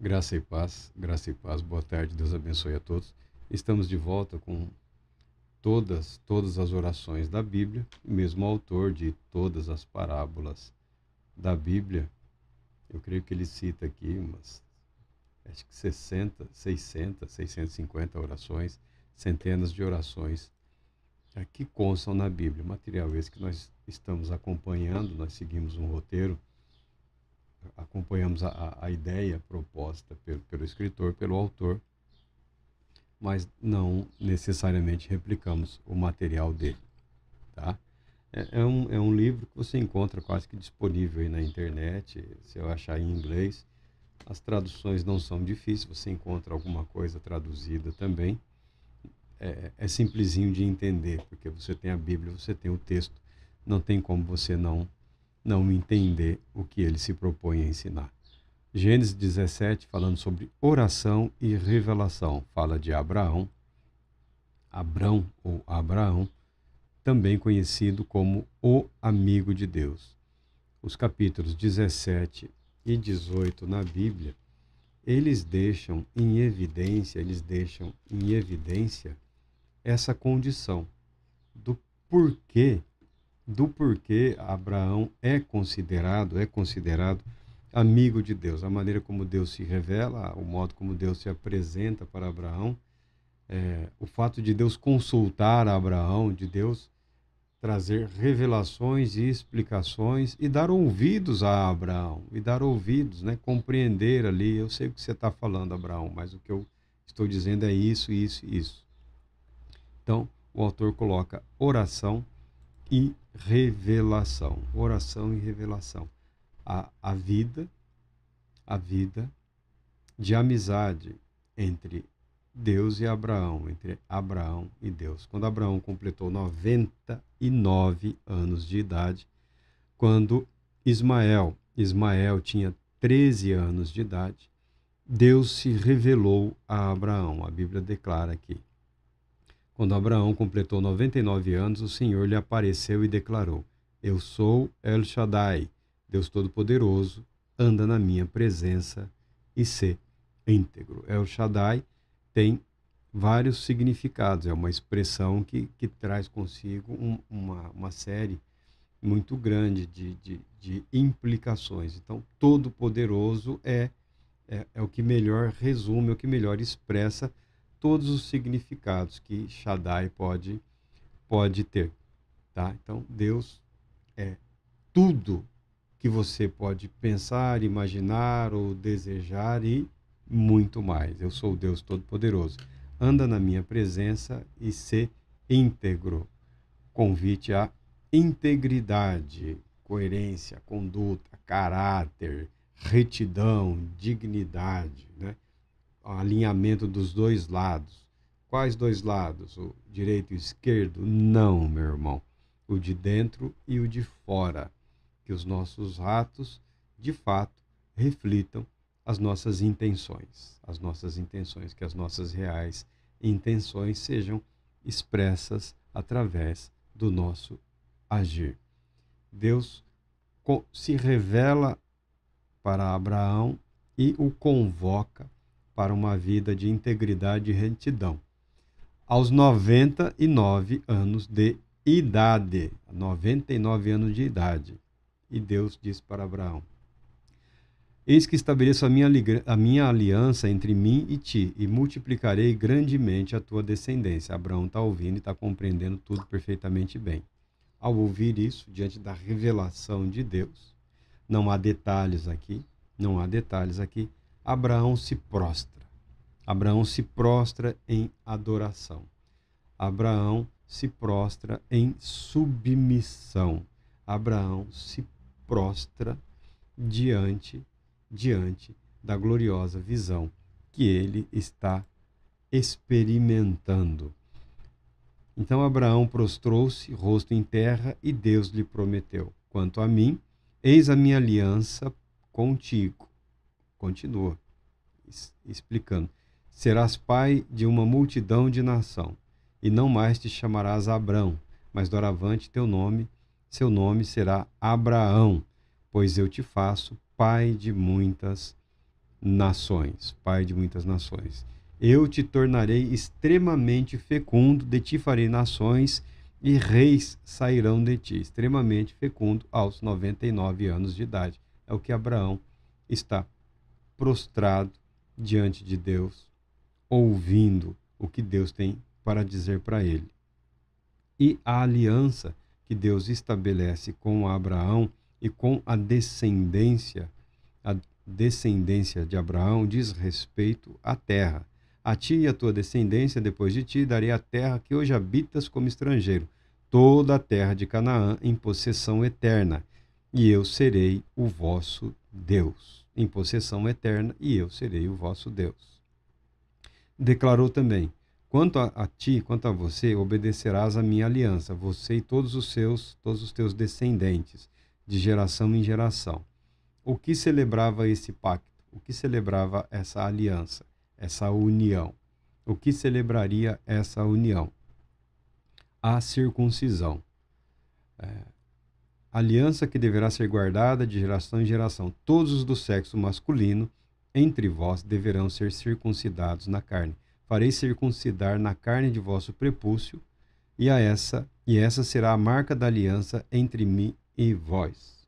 Graça e paz, boa tarde, Deus abençoe a todos. Estamos de volta com todas as orações da Bíblia, o mesmo autor de todas as parábolas da Bíblia. Eu creio que ele cita aqui umas, acho que 60, 600, 650 orações, centenas de orações que constam na Bíblia. Material esse que nós estamos acompanhando, nós seguimos um roteiro, acompanhamos a ideia proposta pelo escritor, pelo autor, mas não necessariamente replicamos o material dele, tá? É um livro que você encontra quase que disponível aí na internet, se eu achar em inglês. As traduções não são difíceis, você encontra alguma coisa traduzida também. É simplesinho de entender, porque você tem a Bíblia, você tem o texto, não tem como você não entender o que ele se propõe a ensinar. Gênesis 17, falando sobre oração e revelação, fala de Abraão, Abrão ou Abraão, também conhecido como o amigo de Deus. Os capítulos 17 e 18 na Bíblia, eles deixam em evidência essa condição do porquê Abraão é considerado amigo de Deus. A maneira como Deus se revela, o modo como Deus se apresenta para Abraão, o fato de Deus consultar a Abraão, de Deus trazer revelações e explicações e dar ouvidos a Abraão, né? Compreender ali, eu sei o que você está falando, Abraão, mas o que eu estou dizendo é isso, isso e isso. Então, o autor coloca oração e revelação. Oração e revelação. A vida de amizade entre Deus e Abraão, entre Abraão e Deus. Quando Abraão completou 99 anos de idade, quando Ismael tinha 13 anos de idade, Deus se revelou a Abraão. A Bíblia declara aqui. Quando Abraão completou 99 anos, o Senhor lhe apareceu e declarou: Eu sou El Shaddai, Deus Todo-Poderoso, anda na minha presença e sê íntegro. El Shaddai tem vários significados, é uma expressão que traz consigo uma série muito grande de implicações. Então, Todo-Poderoso é o que melhor resume, é o que melhor expressa todos os significados que Shaddai pode ter, tá? Então, Deus é tudo que você pode pensar, imaginar ou desejar e muito mais. Eu sou o Deus Todo-Poderoso. Anda na minha presença e sê íntegro. Convite à integridade, coerência, conduta, caráter, retidão, dignidade, né? Alinhamento dos dois lados. Quais dois lados? O direito e o esquerdo? Não, meu irmão. O de dentro e o de fora. Que os nossos atos, de fato, reflitam as nossas intenções. Que as nossas reais intenções sejam expressas através do nosso agir. Deus se revela para Abraão e o convoca para uma vida de integridade e retidão. Aos 99 anos de idade. 99 anos de idade. E Deus disse para Abraão: Eis que estabeleço a minha aliança entre mim e ti, e multiplicarei grandemente a tua descendência. Abraão está ouvindo e está compreendendo tudo perfeitamente bem. Ao ouvir isso, diante da revelação de Deus, não há detalhes aqui, Abraão se prostra. Abraão se prostra em adoração. Abraão se prostra em submissão. Abraão se prostra diante da gloriosa visão que ele está experimentando. Então Abraão prostrou-se, rosto em terra, e Deus lhe prometeu: Quanto a mim, eis a minha aliança contigo. Continua explicando: serás pai de uma multidão de nação, e não mais te chamarás Abrão, mas doravante seu nome será Abraão, pois eu te faço pai de muitas nações, pai de muitas nações. Eu te tornarei extremamente fecundo, de ti farei nações e reis sairão de ti. Extremamente fecundo aos 99 anos de idade. É o que Abraão está prostrado diante de Deus, ouvindo o que Deus tem para dizer para ele. E a aliança que Deus estabelece com Abraão e com a descendência de Abraão diz respeito à terra. A ti e a tua descendência depois de ti darei a terra que hoje habitas como estrangeiro, toda a terra de Canaã em possessão eterna, e eu serei o vosso Deus. Em possessão eterna, e eu serei o vosso Deus. Declarou também: quanto a ti, quanto a você, obedecerás à minha aliança, você e todos os teus descendentes, de geração em geração. O que celebrava esse pacto? O que celebrava essa aliança, essa união? O que celebraria essa união? A circuncisão. Aliança que deverá ser guardada de geração em geração. Todos os do sexo masculino entre vós deverão ser circuncidados na carne. Farei circuncidar na carne de vosso prepúcio, e essa será a marca da aliança entre mim e vós.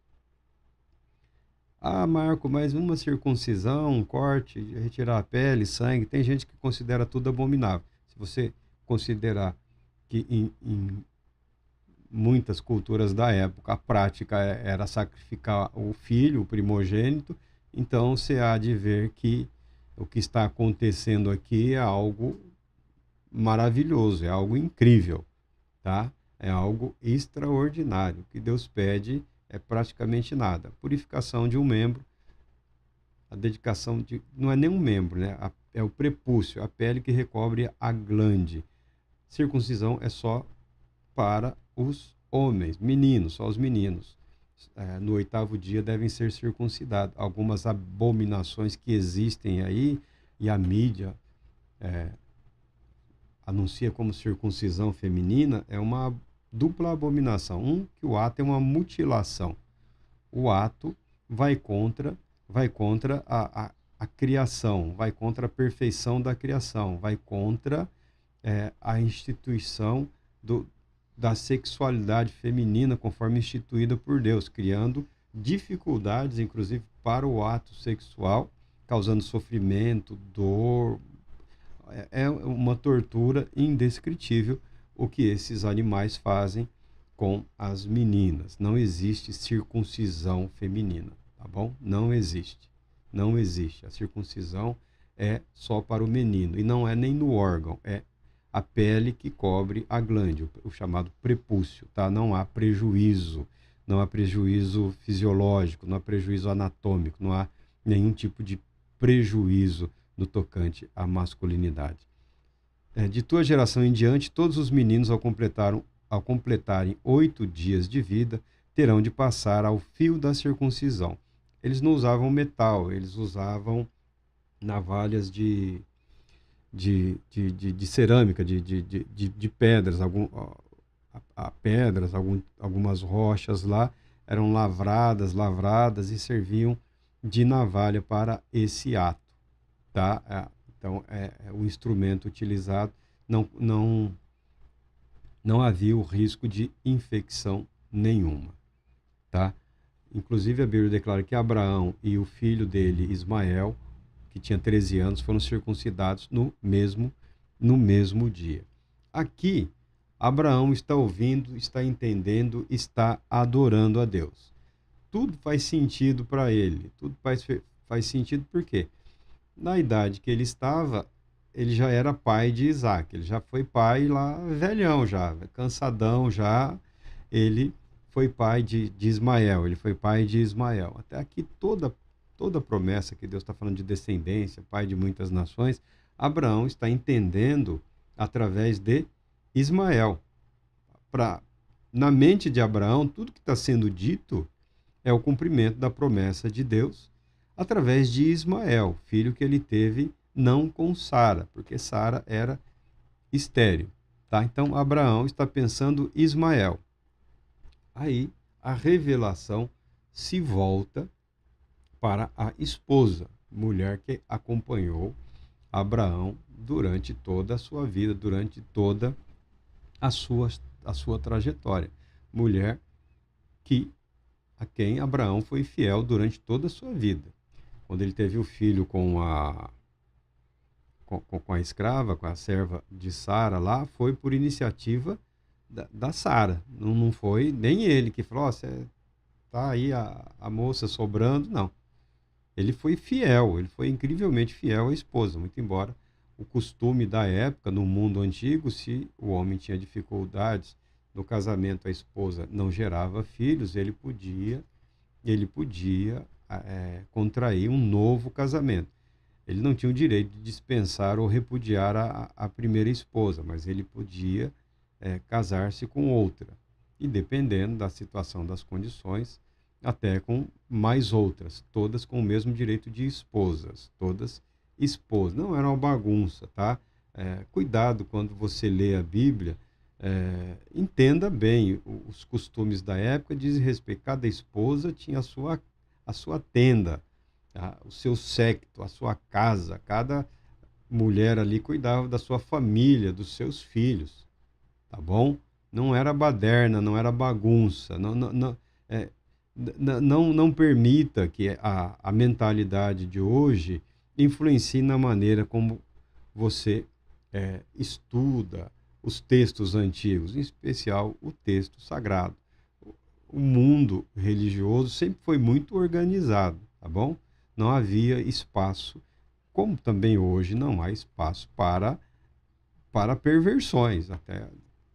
Ah, Marco, mas uma circuncisão, um corte, retirar a pele, sangue, tem gente que considera tudo abominável. Se você considerar que em muitas culturas da época a prática era sacrificar o filho, o primogênito, então você há de ver que o que está acontecendo aqui é algo maravilhoso, é algo incrível, tá? É algo extraordinário. O que Deus pede é praticamente nada. A purificação de um membro, a dedicação de... não é nem um membro, né? É o prepúcio, a pele que recobre a glande. Circuncisão é só para os homens, meninos, só os meninos. No 8º dia devem ser circuncidados. Algumas abominações que existem aí, e a mídia anuncia como circuncisão feminina, é uma dupla abominação. Que o ato é uma mutilação. O ato vai contra a criação, vai contra a perfeição da criação, vai contra a instituição da sexualidade feminina conforme instituída por Deus, criando dificuldades, inclusive, para o ato sexual, causando sofrimento, dor. É uma tortura indescritível o que esses animais fazem com as meninas. Não existe circuncisão feminina, tá bom? Não existe. Não existe. A circuncisão é só para o menino, e não é nem no órgão, é a pele que cobre a glândula, o chamado prepúcio, tá? Não há prejuízo fisiológico, não há prejuízo anatômico, não há nenhum tipo de prejuízo no tocante à masculinidade. De tua geração em diante, todos os meninos, ao completarem 8 dias de vida, terão de passar ao fio da circuncisão. Eles não usavam metal, eles usavam navalhas de cerâmica, de pedras, algumas rochas lá eram lavradas e serviam de navalha para esse ato, tá? Então, o instrumento utilizado, não havia o risco de infecção nenhuma, tá? Inclusive, a Bíblia declara que Abraão e o filho dele, Ismael, que tinha 13 anos, foram circuncidados no mesmo dia. Aqui, Abraão está ouvindo, está entendendo, está adorando a Deus. Tudo faz sentido para ele. Tudo faz sentido por quê? Na idade que ele estava, ele já era pai de Isaac. Ele já foi pai lá, velhão já, cansadão já. Ele foi pai de Ismael. Ele foi pai de Ismael. Até aqui toda promessa que Deus está falando de descendência, pai de muitas nações, Abraão está entendendo através de Ismael. Na mente de Abraão, tudo que está sendo dito é o cumprimento da promessa de Deus através de Ismael, filho que ele teve não com Sara, porque Sara era estéril. Tá? Então, Abraão está pensando Ismael. Aí, a revelação se volta para a esposa. mulher que acompanhou Abraão durante toda a sua vida, durante toda a sua, a sua trajetória. Mulher a quem Abraão foi fiel durante toda a sua vida. Quando ele teve o filho com a escrava, com a serva de Sara lá, foi por iniciativa da Sara. Não foi nem ele que falou, você tá aí a moça sobrando, não. Ele foi fiel, ele foi incrivelmente fiel à esposa, muito embora o costume da época, no mundo antigo, se o homem tinha dificuldades no casamento, a esposa não gerava filhos, ele podia contrair um novo casamento. Ele não tinha o direito de dispensar ou repudiar a primeira esposa, mas ele podia casar-se com outra. E dependendo da situação, das condições, até com mais outras, todas com o mesmo direito de esposas, todas esposas. Não era uma bagunça, tá? Cuidado quando você lê a Bíblia, entenda bem os costumes da época, diz respeito, cada esposa tinha a sua tenda, o seu séquito, a sua casa, cada mulher ali cuidava da sua família, dos seus filhos, tá bom? Não era baderna, não era bagunça, não permita que a mentalidade de hoje influencie na maneira como você estuda os textos antigos, em especial o texto sagrado. O mundo religioso sempre foi muito organizado, tá bom? Não havia espaço, como também hoje não há espaço para perversões, até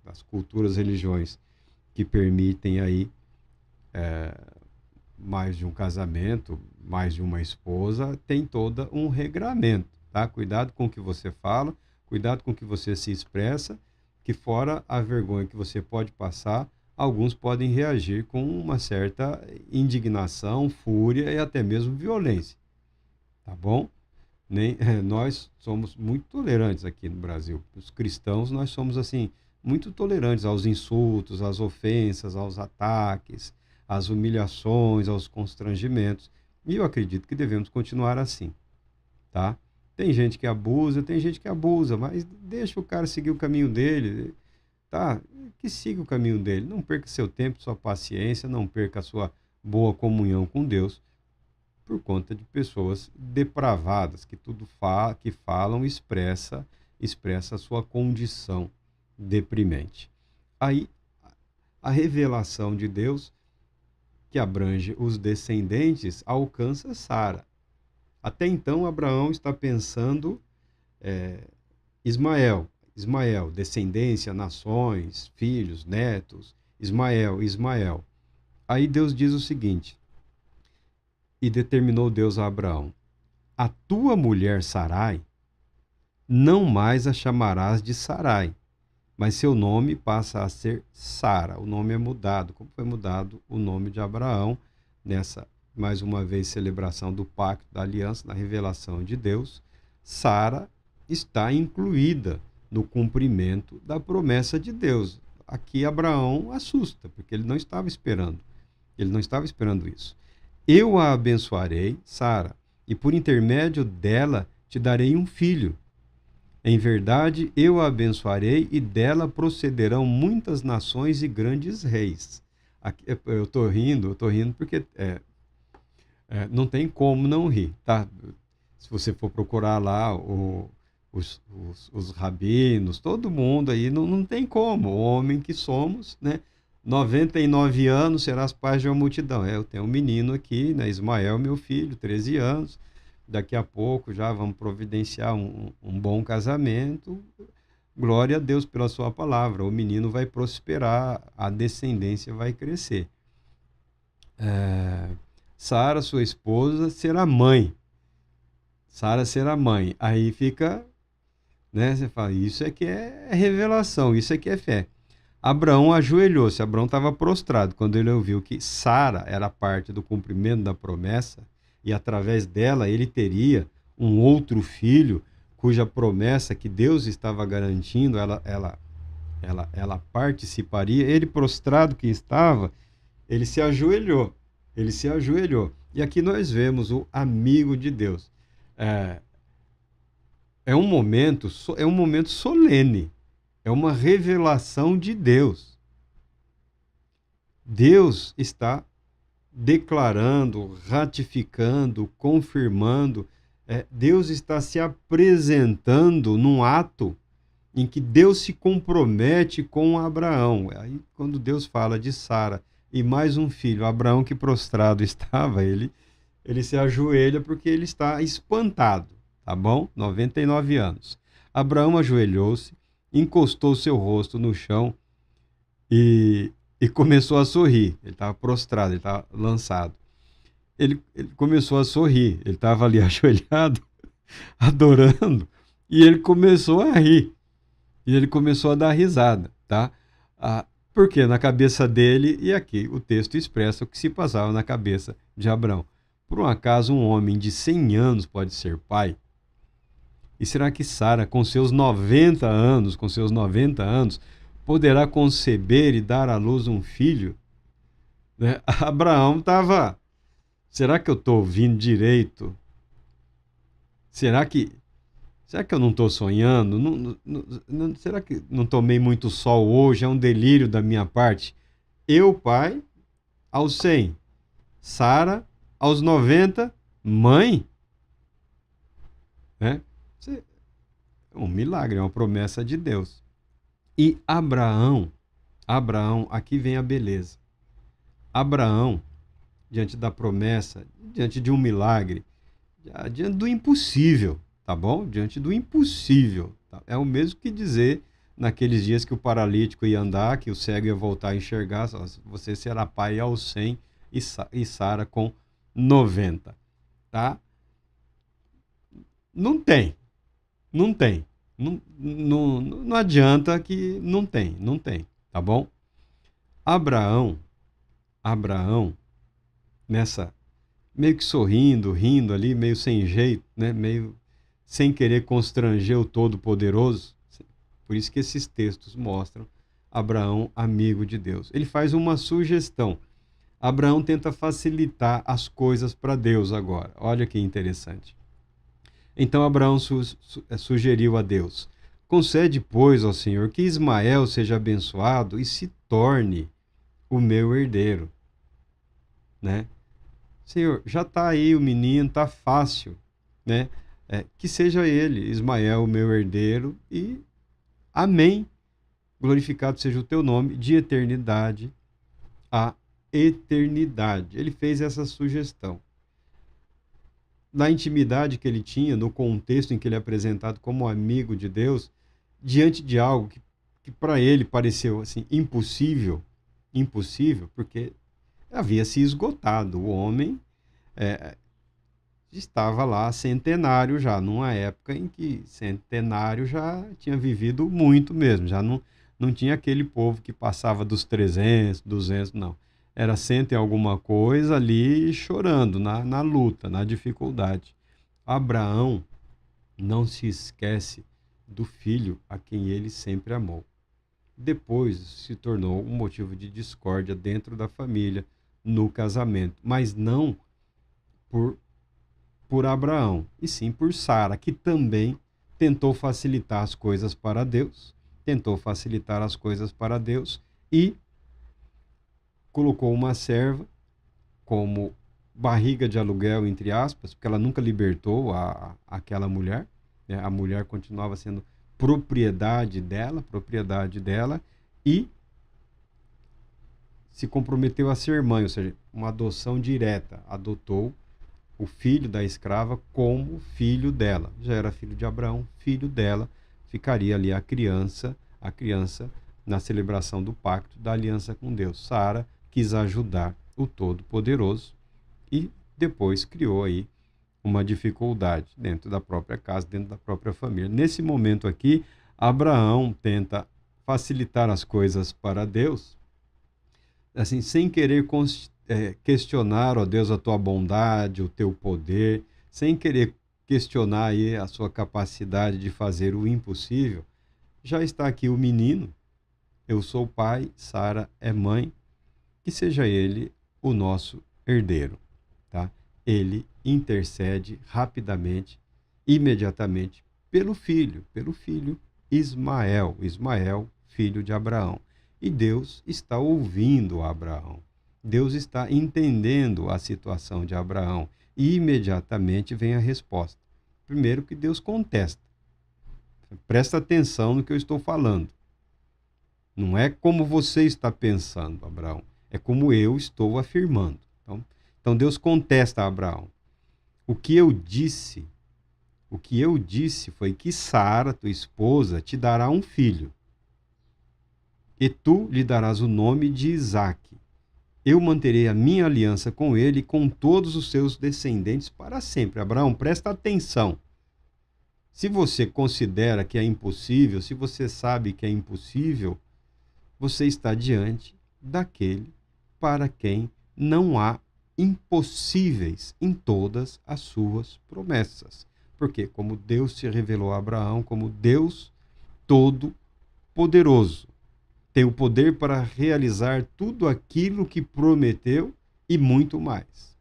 das culturas, religiões que permitem aí mais de um casamento, mais de uma esposa, tem todo um regramento, tá? Cuidado com o que você fala, cuidado com o que você se expressa, que fora a vergonha que você pode passar, alguns podem reagir com uma certa indignação, fúria e até mesmo violência, tá bom? Nós somos muito tolerantes aqui no Brasil. Os cristãos, nós somos assim, muito tolerantes aos insultos, às ofensas, aos ataques, às humilhações, aos constrangimentos. E eu acredito que devemos continuar assim, tá? Tem gente que abusa, mas deixa o cara seguir o caminho dele, tá? Que siga o caminho dele. Não perca seu tempo, sua paciência, não perca a sua boa comunhão com Deus por conta de pessoas depravadas, que que falam expressa a sua condição deprimente. Aí, a revelação de Deus, que abrange os descendentes, alcança Sara. Até então, Abraão está pensando Ismael, descendência, nações, filhos, netos, Ismael. Aí Deus diz o seguinte, e determinou Deus a Abraão, a tua mulher Sarai, não mais a chamarás de Sarai, mas seu nome passa a ser Sara. O nome é mudado, como foi mudado o nome de Abraão nessa, mais uma vez, celebração do pacto, da aliança, na revelação de Deus. Sara está incluída no cumprimento da promessa de Deus. Aqui Abraão assusta, porque ele não estava esperando. Ele não estava esperando isso. Eu a abençoarei, Sara, e por intermédio dela te darei um filho. Em verdade, eu a abençoarei e dela procederão muitas nações e grandes reis. Aqui, eu estou rindo porque não tem como não rir, tá? Se você for procurar lá os rabinos, todo mundo aí, não tem como. O homem que somos, né? 99 anos serás pai de uma multidão. Eu tenho um menino aqui, né? Ismael, meu filho, 13 anos. Daqui a pouco já vamos providenciar um bom casamento. Glória a Deus pela sua palavra. O menino vai prosperar, a descendência vai crescer. Sara, sua esposa, será mãe. Sara será mãe. Aí fica, né? Você fala, isso é que é revelação, isso é que é fé. Abraão ajoelhou-se. Abraão estava prostrado quando ele ouviu que Sara era parte do cumprimento da promessa e através dela ele teria um outro filho cuja promessa que Deus estava garantindo, ela participaria. Ele, prostrado que estava, ele se ajoelhou. E aqui nós vemos o amigo de Deus. É, é um momento solene, é uma revelação de Deus. Deus está declarando, ratificando, confirmando. Deus está se apresentando num ato em que Deus se compromete com Abraão. Aí, quando Deus fala de Sara e mais um filho, Abraão que prostrado estava, ele se ajoelha porque ele está espantado, tá bom? 99 anos. Abraão ajoelhou-se, encostou seu rosto no chão e começou a sorrir. Ele estava prostrado, ele estava lançado. Ele começou a sorrir, ele estava ali ajoelhado, adorando, e ele começou a rir. E ele começou a dar risada, tá? Porque na cabeça dele, e aqui o texto expressa o que se passava na cabeça de Abraão. Por um acaso, um homem de 100 anos pode ser pai? E será que Sara, com seus 90 anos, poderá conceber e dar à luz um filho? Né? Abraão estava. Será que eu estou ouvindo direito? Será que eu não estou sonhando? Será que não tomei muito sol hoje? É um delírio da minha parte. Eu, pai, aos 100. Sara, aos 90. Mãe? Né? É um milagre, é uma promessa de Deus. E Abraão, aqui vem a beleza. Abraão, diante da promessa, diante de um milagre, diante do impossível, tá bom? Diante do impossível. Tá? É o mesmo que dizer naqueles dias que o paralítico ia andar, que o cego ia voltar a enxergar, você será pai aos 100 e Sara com 90, tá? Não tem, não tem. Não adianta que não tem, tá bom? Abraão, nessa meio que sorrindo, rindo ali, meio sem jeito, né? Meio sem querer constranger o Todo-Poderoso. Por isso que esses textos mostram Abraão amigo de Deus. Ele faz uma sugestão. Abraão tenta facilitar as coisas para Deus agora. Olha que interessante. Então Abraão sugeriu a Deus: concede, pois, ó Senhor, que Ismael seja abençoado e se torne o meu herdeiro, né? Senhor, já está aí o menino, está fácil, né? Que seja ele, Ismael, o meu herdeiro, e amém. Glorificado seja o teu nome, de eternidade a eternidade. Ele fez essa sugestão. Na intimidade que ele tinha, no contexto em que ele é apresentado como amigo de Deus, diante de algo que para ele pareceu assim impossível, porque havia se esgotado. O homem estava lá centenário já, numa época em que centenário já tinha vivido muito mesmo, já não tinha aquele povo que passava dos 300, 200, não. Era cento e alguma coisa ali chorando, na luta, na dificuldade. Abraão não se esquece do filho a quem ele sempre amou. Depois se tornou um motivo de discórdia dentro da família, no casamento, mas não por Abraão, e sim por Sara, que também tentou facilitar as coisas para Deus, e colocou uma serva como barriga de aluguel, entre aspas, porque ela nunca libertou aquela mulher, né? A mulher continuava sendo propriedade dela, e se comprometeu a ser mãe, ou seja, uma adoção direta, adotou o filho da escrava como filho dela. Já era filho de Abraão, filho dela, ficaria ali a criança na celebração do pacto, da aliança com Deus. Sara quis ajudar o Todo-Poderoso e depois criou aí uma dificuldade dentro da própria casa, dentro da própria família. Nesse momento aqui, Abraão tenta facilitar as coisas para Deus, assim, sem querer questionar, ó Deus, a tua bondade, o teu poder, sem querer questionar aí a sua capacidade de fazer o impossível. Já está aqui o menino, eu sou pai, Sara é mãe, que seja ele o nosso herdeiro, tá? Ele intercede rapidamente imediatamente pelo filho Ismael, filho de Abraão. E Deus está ouvindo Abraão. Deus está entendendo a situação de Abraão. E imediatamente vem a resposta. Primeiro que Deus contesta. Presta atenção no que eu estou falando. Não é como você está pensando, Abraão. É como eu estou afirmando. Então Deus contesta a Abraão. O que eu disse foi que Sara, tua esposa, te dará um filho. E tu lhe darás o nome de Isaque. Eu manterei a minha aliança com ele e com todos os seus descendentes para sempre. Abraão, presta atenção. Se você considera que é impossível, se você sabe que é impossível, você está diante daquele para quem não há impossíveis em todas as suas promessas. Porque como Deus se revelou a Abraão como Deus Todo-Poderoso, tem o poder para realizar tudo aquilo que prometeu e muito mais,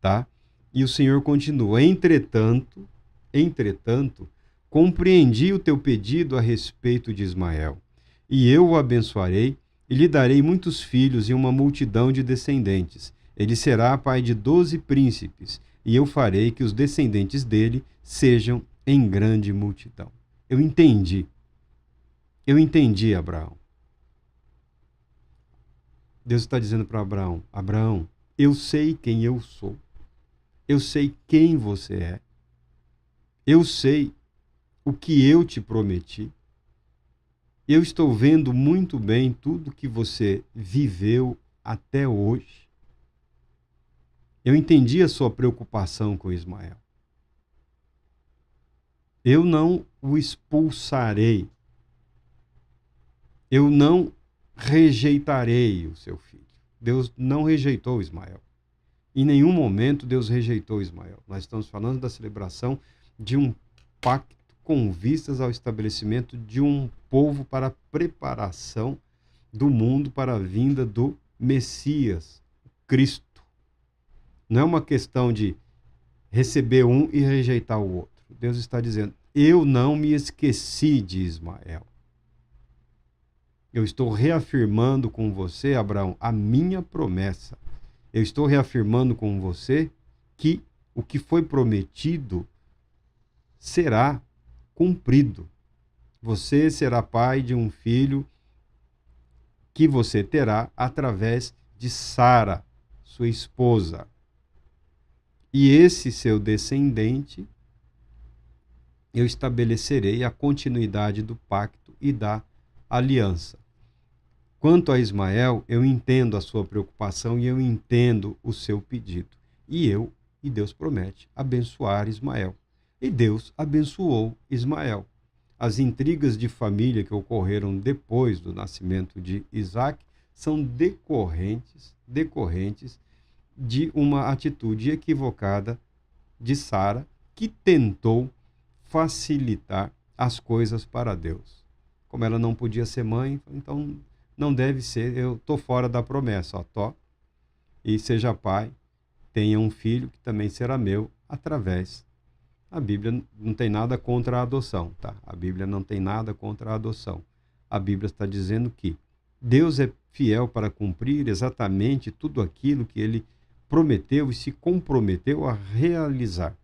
tá? E o Senhor continua: entretanto, compreendi o teu pedido a respeito de Ismael, e eu o abençoarei e lhe darei muitos filhos e uma multidão de descendentes. Ele será pai de 12 príncipes, e eu farei que os descendentes dele sejam em grande multidão. Eu entendi, Abraão. Deus está dizendo para Abraão: Abraão, eu sei quem eu sou. Eu sei quem você é. Eu sei o que eu te prometi. Eu estou vendo muito bem tudo que você viveu até hoje. Eu entendi a sua preocupação com Ismael. Eu não o expulsarei. Eu não rejeitarei o seu filho. Deus não rejeitou Ismael. Em nenhum momento Deus rejeitou Ismael. Nós estamos falando da celebração de um pacto com vistas ao estabelecimento de um povo para a preparação do mundo para a vinda do Messias, Cristo. Não é uma questão de receber um e rejeitar o outro. Deus está dizendo: eu não me esqueci de Ismael. Eu estou reafirmando com você, Abraão, a minha promessa. Eu estou reafirmando com você que o que foi prometido será cumprido. Você será pai de um filho que você terá através de Sara, sua esposa. E esse seu descendente, eu estabelecerei a continuidade do pacto e da aliança. Quanto a Ismael, eu entendo a sua preocupação e eu entendo o seu pedido. E Deus promete abençoar Ismael. E Deus abençoou Ismael. As intrigas de família que ocorreram depois do nascimento de Isaque são decorrentes de uma atitude equivocada de Sara, que tentou facilitar as coisas para Deus. Como ela não podia ser mãe, então não deve ser, eu estou fora da promessa, e seja pai, tenha um filho que também será meu através. A Bíblia não tem nada contra a adoção, tá? A Bíblia não tem nada contra a adoção. A Bíblia está dizendo que Deus é fiel para cumprir exatamente tudo aquilo que ele prometeu e se comprometeu a realizar,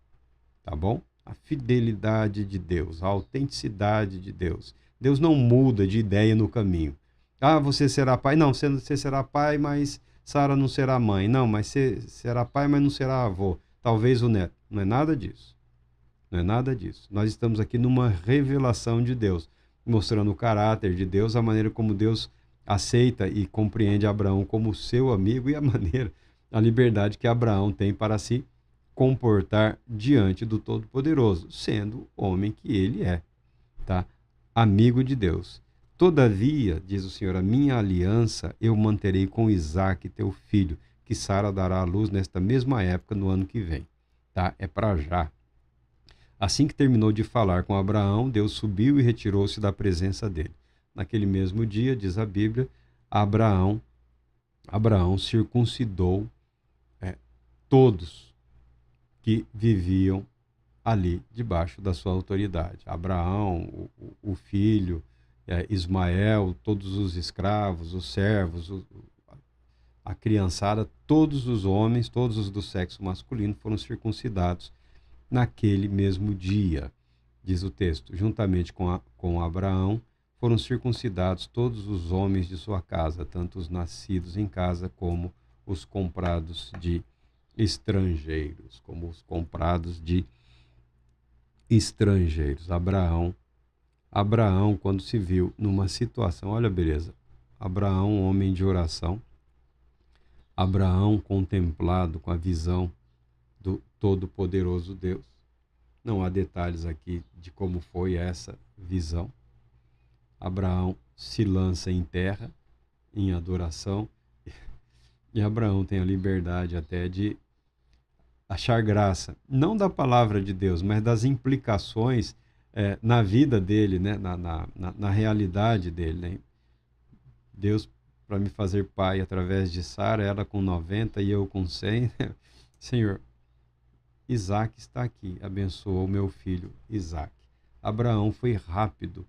tá bom? A fidelidade de Deus, a autenticidade de Deus. Deus não muda de ideia no caminho. Ah, você será pai? Não, você será pai, mas Sara não será mãe. Não, mas você será pai, mas não será avô. Talvez o neto. Não é nada disso. Não é nada disso. Nós estamos aqui numa revelação de Deus, mostrando o caráter de Deus, a maneira como Deus aceita e compreende Abraão como seu amigo e a liberdade que Abraão tem para se comportar diante do Todo-Poderoso, sendo homem que ele é, tá? Amigo de Deus. Todavia, diz o Senhor, a minha aliança eu manterei com Isaque, teu filho, que Sara dará à luz nesta mesma época, no ano que vem. Tá? É para já. Assim que terminou de falar com Abraão, Deus subiu e retirou-se da presença dele. Naquele mesmo dia, diz a Bíblia, Abraão circuncidou todos que viviam ali debaixo da sua autoridade. Abraão, o filho, Ismael, todos os escravos, os servos, a criançada, todos os homens, todos os do sexo masculino foram circuncidados naquele mesmo dia, diz o texto. Juntamente com Abraão foram circuncidados todos os homens de sua casa, tanto os nascidos em casa como os comprados de estrangeiros, Abraão, quando se viu numa situação, olha a beleza, Abraão, homem de oração, Abraão contemplado com a visão do Todo-Poderoso Deus. Não há detalhes aqui de como foi essa visão. Abraão se lança em terra, em adoração, e Abraão tem a liberdade até de achar graça, não da palavra de Deus, mas das implicações na vida dele, né? na realidade dele. Né? Deus, para me fazer pai através de Sara, ela com 90 e eu com 100, Senhor, Isaac está aqui, abençoou meu filho Isaac. Abraão foi rápido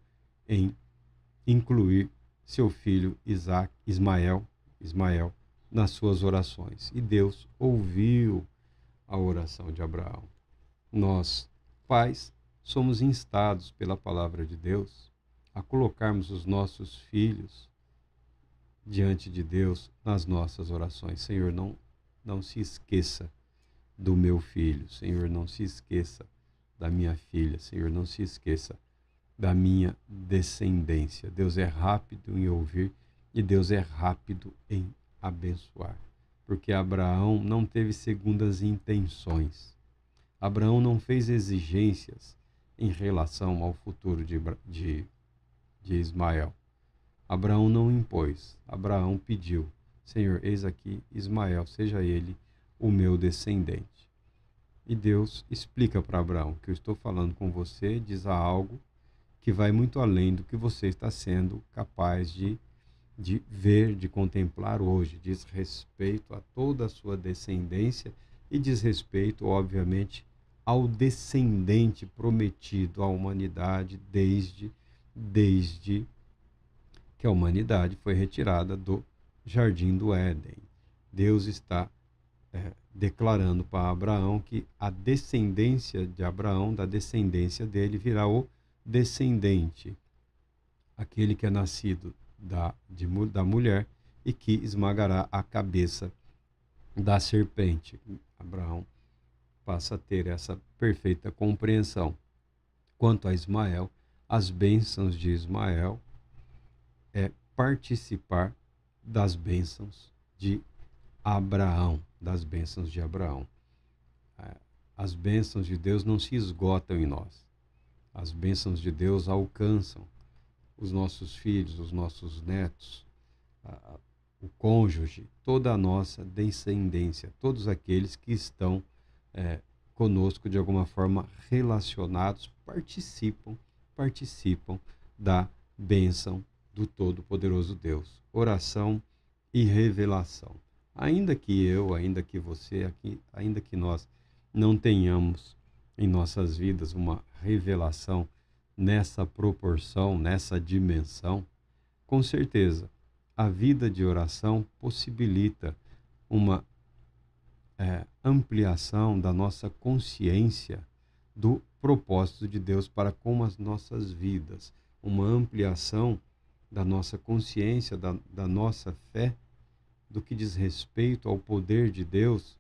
em incluir seu filho Ismael, nas suas orações. E Deus ouviu a oração de Abraão. Nós, pais, somos instados pela palavra de Deus a colocarmos os nossos filhos diante de Deus nas nossas orações. Senhor, não se esqueça do meu filho. Senhor, não se esqueça da minha filha. Senhor, não se esqueça da minha descendência. Deus é rápido em ouvir e Deus é rápido em abençoar. Porque Abraão não teve segundas intenções. Abraão não fez exigências em relação ao futuro de Ismael. Abraão não impôs. Abraão pediu: Senhor, eis aqui Ismael, seja ele o meu descendente. E Deus explica para Abraão que eu estou falando com você, diz algo que vai muito além do que você está sendo capaz de ver, de contemplar hoje. Diz respeito a toda a sua descendência e diz respeito, obviamente, ao descendente prometido à humanidade desde que a humanidade foi retirada do Jardim do Éden. Deus está declarando para Abraão que a descendência de Abraão, da descendência dele, virá o descendente, aquele que é nascido da mulher e que esmagará a cabeça da serpente. Abraão passa a ter essa perfeita compreensão. Quanto a Ismael, as bênçãos de Ismael é participar das bênçãos de Abraão, As bênçãos de Deus não se esgotam em nós. As bênçãos de Deus alcançam os nossos filhos, os nossos netos, o cônjuge, toda a nossa descendência, todos aqueles que estão conosco de alguma forma relacionados, participam da bênção do Todo-Poderoso Deus. Oração e revelação. Ainda que você, ainda que nós não tenhamos em nossas vidas uma revelação nessa proporção, nessa dimensão, com certeza a vida de oração possibilita uma ampliação da nossa consciência do propósito de Deus para com as nossas vidas, uma ampliação da nossa consciência, da nossa fé, do que diz respeito ao poder de Deus,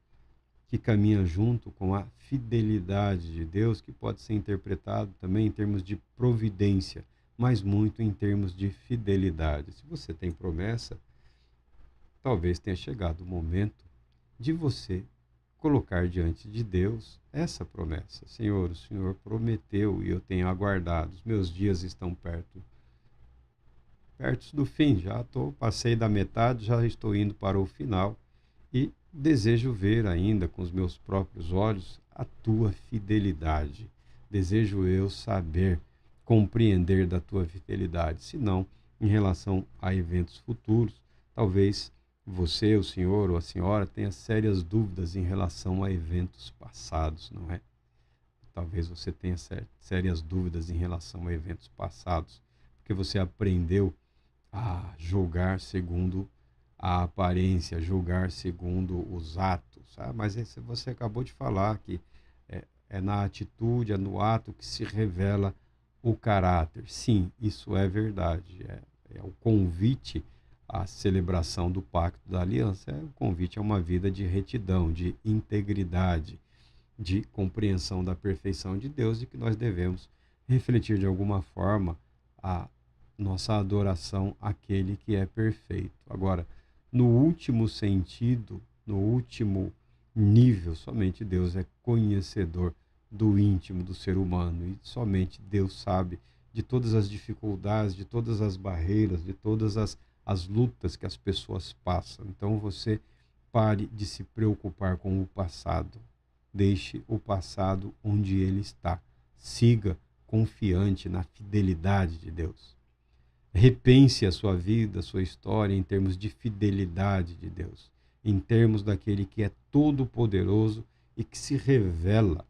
que caminha junto com a fidelidade de Deus, que pode ser interpretado também em termos de providência, mas muito em termos de fidelidade. Se você tem promessa, talvez tenha chegado o momento de você colocar diante de Deus essa promessa. Senhor, o Senhor prometeu e eu tenho aguardado. Os meus dias estão perto do fim. Passei da metade, já estou indo para o final e desejo ver ainda com os meus próprios olhos a tua fidelidade. Desejo eu saber, compreender da tua fidelidade. Se não, em relação a eventos futuros, talvez você, o senhor ou a senhora tenha sérias dúvidas em relação a eventos passados, não é? talvez você tenha sérias dúvidas em relação a eventos passados, porque você aprendeu a julgar segundo a aparência, julgar segundo os atos. Mas você acabou de falar que é na atitude, é no ato que se revela o caráter. Sim, isso é verdade. É o convite à celebração do pacto da aliança, é o convite a uma vida de retidão, de integridade, de compreensão da perfeição de Deus e que nós devemos refletir de alguma forma a nossa adoração àquele que é perfeito. Agora, no último sentido, no último nível, somente Deus é conhecedor do íntimo do ser humano e somente Deus sabe de todas as dificuldades, de todas as barreiras, de todas as lutas que as pessoas passam. Então você pare de se preocupar com o passado. Deixe o passado onde ele está. Siga confiante na fidelidade de Deus. Repense a sua vida, a sua história em termos de fidelidade de Deus, em termos daquele que é todo-poderoso e que se revela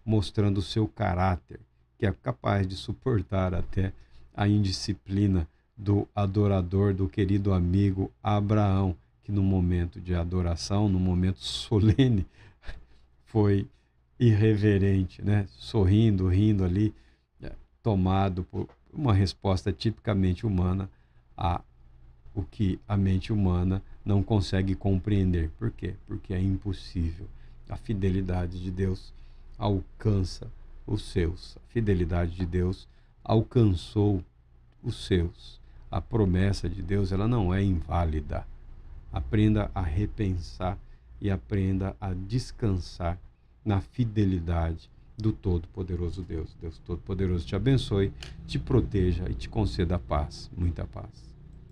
mostrando o seu caráter, que é capaz de suportar até a indisciplina do adorador, do querido amigo Abraão, que no momento de adoração, no momento solene, foi irreverente, né? Sorrindo, rindo ali, tomado por uma resposta tipicamente humana a o que a mente humana não consegue compreender. Por quê? Porque é impossível. A fidelidade de Deus alcança os seus. A fidelidade de Deus alcançou os seus. A promessa de Deus, ela não é inválida. Aprenda a repensar e aprenda a descansar na fidelidade do Todo-Poderoso Deus. Deus Todo-Poderoso te abençoe, te proteja e te conceda paz, muita paz.